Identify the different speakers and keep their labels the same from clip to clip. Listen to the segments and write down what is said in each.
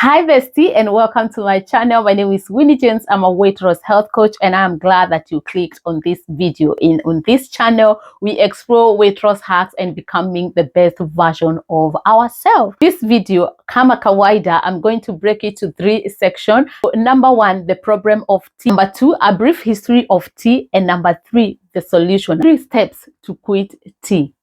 Speaker 1: Hi bestie, and welcome to my channel. My name is Winnie James. I'm a weight loss health coach, and I'm glad that you clicked on this video. On this channel, we explore weight loss hacks and becoming the best version of ourselves. This video, kama kawaida, I'm going to break it to 3 sections. Number 1, the problem of tea. Number 2, a brief history of tea. And number 3, the solution. 3 steps to quit tea.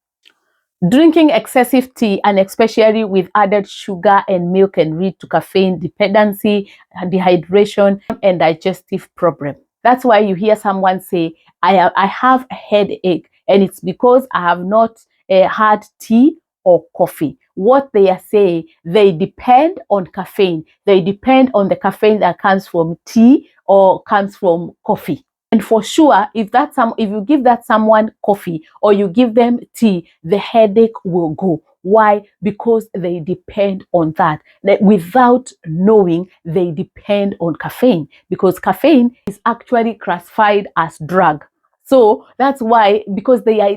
Speaker 1: Drinking excessive tea, and especially with added sugar and milk, can lead to caffeine dependency, dehydration, and digestive problem. That's why you hear someone say, I have a headache, and it's because I have not had tea or coffee. What they are saying, they depend on caffeine. They depend on the caffeine that comes from tea or comes from coffee. And for sure, if you give that someone coffee or you give them tea, the headache will go. Why? Because they depend on that. Without knowing, they depend on caffeine, because caffeine is actually classified as drug. So that's why, because they are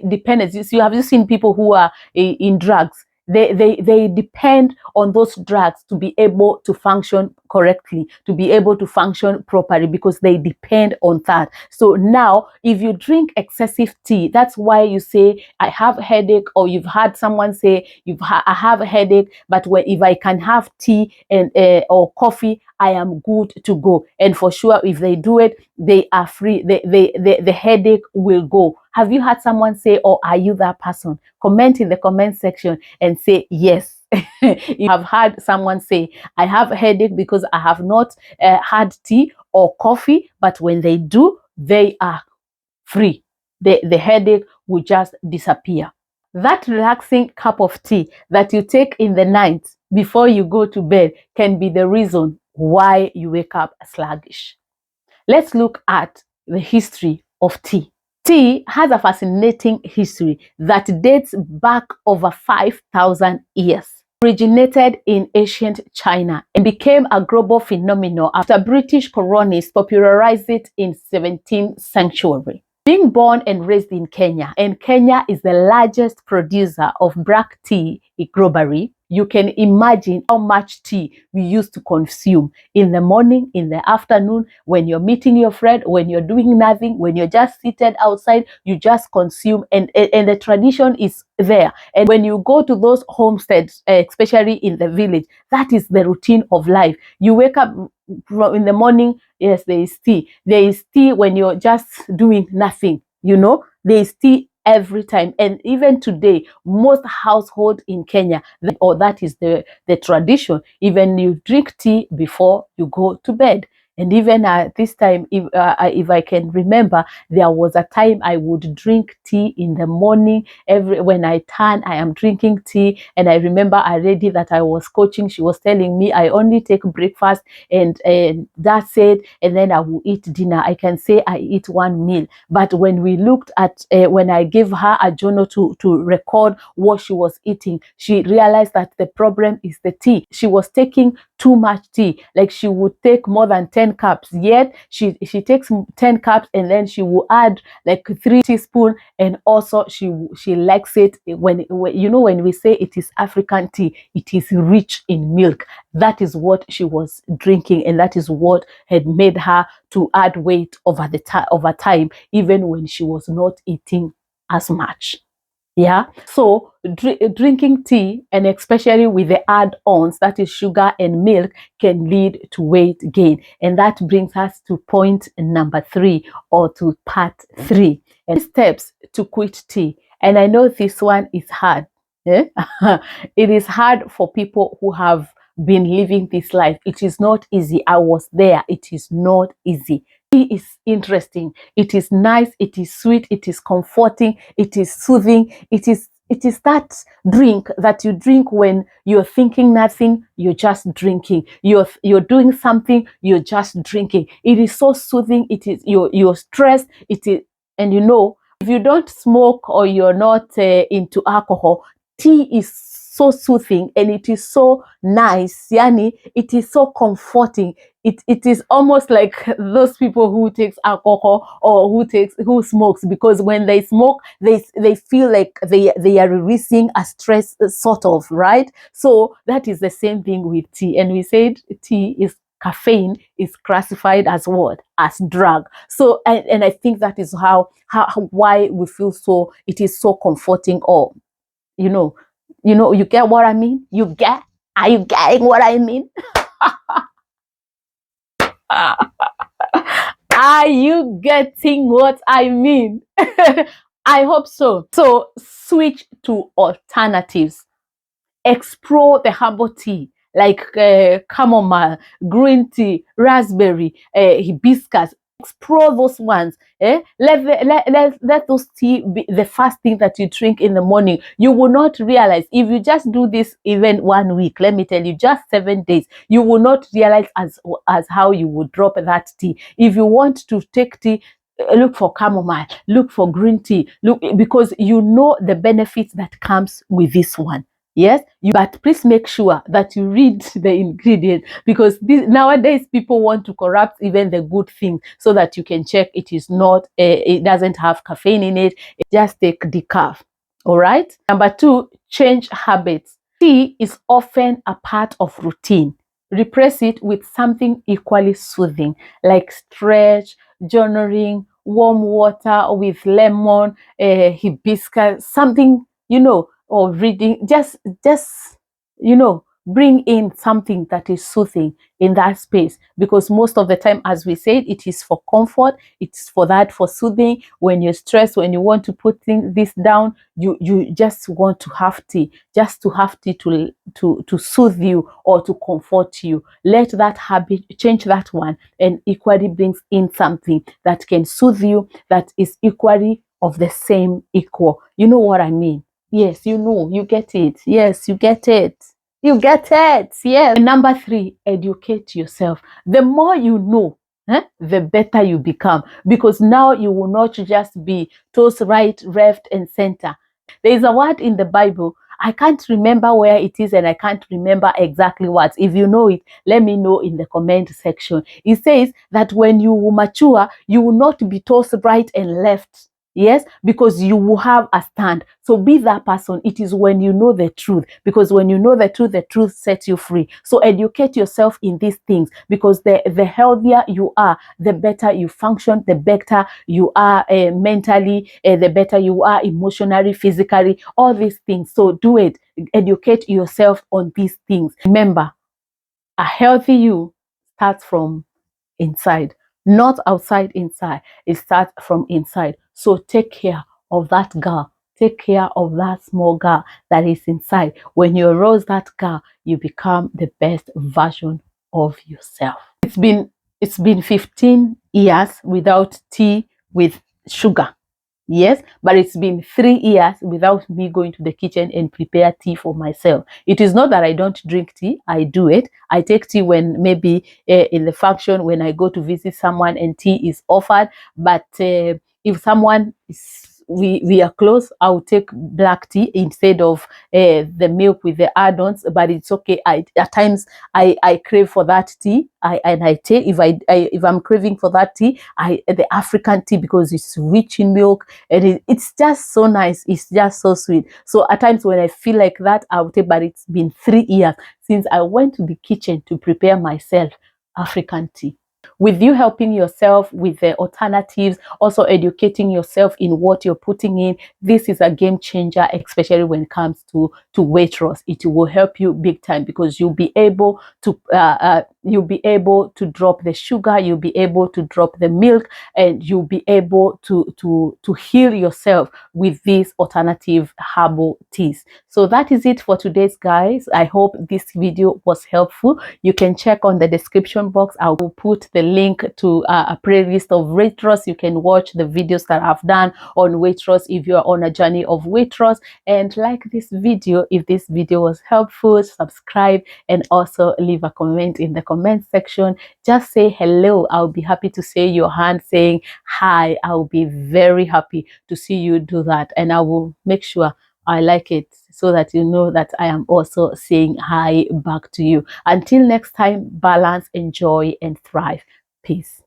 Speaker 1: dependent. You have seen people who are in drugs. They depend on those drugs to be able to function correctly, to be able to function properly, because they depend on that. So now, if you drink excessive tea, that's why you say, I have a headache, or you've had someone say, I have a headache, but if I can have tea and or coffee, I am good to go. And for sure, if they do it, they are free. The headache will go. Have you had someone say, or are you that person? Comment in the comment section and say yes. You have had someone say, I have a headache because I have not had tea or coffee, but when they do, they are free. The headache will just disappear. That relaxing cup of tea that you take in the night before you go to bed can be the reason why you wake up sluggish. Let's look at the history of tea. Tea has a fascinating history that dates back over 5,000 years. Originated in ancient China and became a global phenomenon after British colonists popularized it in 17th century. Being born and raised in Kenya, and Kenya is the largest producer of black tea globally, you can imagine how much tea we used to consume in the morning, in the afternoon, when you're meeting your friend, when you're doing nothing, when you're just seated outside, you just consume, and the tradition is there. And when you go to those homesteads, especially in the village, that is the routine of life. You wake up in the morning, yes, there is tea. There is tea when you're just doing nothing, there is tea every time. And even today, most households in Kenya, that is the tradition, even you drink tea before you go to bed. And even at this time, if I can remember, there was a time I would drink tea in the morning. When I turn, I am drinking tea. And I remember a lady that I was coaching, she was telling me, I only take breakfast and that's it. And then I will eat dinner. I can say I eat one meal. But when we looked at, when I gave her a journal to record what she was eating, she realized that the problem is the tea. She was taking too much tea. Like, she would take more than 10 cups, yet she takes 10 cups and then she will add like 3 teaspoons. And also she likes it when we say it is African tea, it is rich in milk. That is what she was drinking, and that is what had made her to add weight over time, even when she was not eating as much. Yeah, so drinking tea, and especially with the add-ons, that is sugar and milk, can lead to weight gain. And that brings us to point number 3, or to part 3, and steps to quit tea. And I know this one is hard. It is hard for people who have been living this life. It is not easy. I was there. It is not easy. Tea is interesting. It is nice. It is sweet. It is comforting. It is soothing. It is that drink that you drink when you're thinking nothing, you're just drinking. You're doing something, you're just drinking. It is so soothing. It is you're stressed. It is, and if you don't smoke or you're not into alcohol, tea is so soothing and it is so nice. Yani, it is so comforting. It is almost like those people who takes alcohol or who smokes, because when they smoke, they feel like they are releasing a stress, sort of, right? So that is the same thing with tea. And we said tea is caffeine is classified as what? As drug. So and I think that is how why we feel so, it is so comforting. Or you know, you get what I mean? Are you getting what I mean? Are you getting what I mean? I hope so. So switch to alternatives. Explore the herbal tea like chamomile, green tea, raspberry, hibiscus. Explore those ones. Let those tea be the first thing that you drink in the morning. You will not realize if you just do this even 1 week. Let me tell you, just 7 days, you will not realize as how you would drop that tea. If you want to take tea, look for chamomile, look for green tea, look, because you know the benefits that comes with this one. Yes, but please make sure that you read the ingredients, because nowadays people want to corrupt even the good thing, so that you can check it is not, it doesn't have caffeine in it. Just take decaf. All right. Number 2, change habits. Tea is often a part of routine. Replace it with something equally soothing, like stretch, journaling, warm water with lemon, hibiscus, something, or reading. Just bring in something that is soothing in that space, because most of the time, as we said, it is for comfort, it's for soothing. When you're stressed, when you want to put this down, you just want to have tea, just to have tea to soothe you or to comfort you. Let that habit, change that one, and equally brings in something that can soothe you, that is equally of the same equal. You know what I mean? Yes, you get it. Yes, you get it. You get it. Yes. And number 3, educate yourself. The more you know, the better you become, because now you will not just be toast right, left, and center. There is a word in the Bible. I can't remember where it is, and I can't remember exactly what. If you know it, let me know in the comment section. It says that when you will mature, you will not be tossed right and left. Yes, because you will have a stand. So be that person. It is when you know the truth, because when you know the truth sets you free. So educate yourself in these things, because the healthier you are, the better you function, the better you are mentally, the better you are emotionally, physically, all these things. So do it. Educate yourself on these things. Remember, a healthy you starts from inside, not outside. Inside, it starts from inside. So take care of that girl, take care of that small girl that is inside. When you arouse that girl, you become the best version of yourself. It's been 15 years without tea with sugar. Yes, but it's been 3 years without me going to the kitchen and prepare tea for myself. It is not that I don't drink tea. I do it. I take tea when maybe in the function, when I go to visit someone and tea is offered. But if someone is, we are close, I'll take black tea instead of the milk with the add-ons. But it's okay. At times I crave for that tea. I take, if I'm craving for that tea, the African tea, because it's rich in milk, and it's just so nice. It's just so sweet. So at times when I feel like that, I'll take. But it's been 3 years since I went to the kitchen to prepare myself African tea. With you helping yourself with the alternatives, also educating yourself in what you're putting in, this is a game changer, especially when it comes to weight loss. It will help you big time, because you'll be able to drop the sugar, you'll be able to drop the milk, and you'll be able to heal yourself with these alternative herbal teas. So that is it for today's, guys. I hope this video was helpful. You can check on the description box. I will put the link to a playlist of weight loss. You can watch the videos that I've done on weight loss if you are on a journey of weight loss. And like this video if this video was helpful. Subscribe, and also leave a comment in the comment section. Just say hello. I'll be happy to see your hand saying hi. I'll be very happy to see you do that, and I will make sure I like it, so that you know that I am also saying hi back to you. Until next time, balance, enjoy, and thrive. Peace.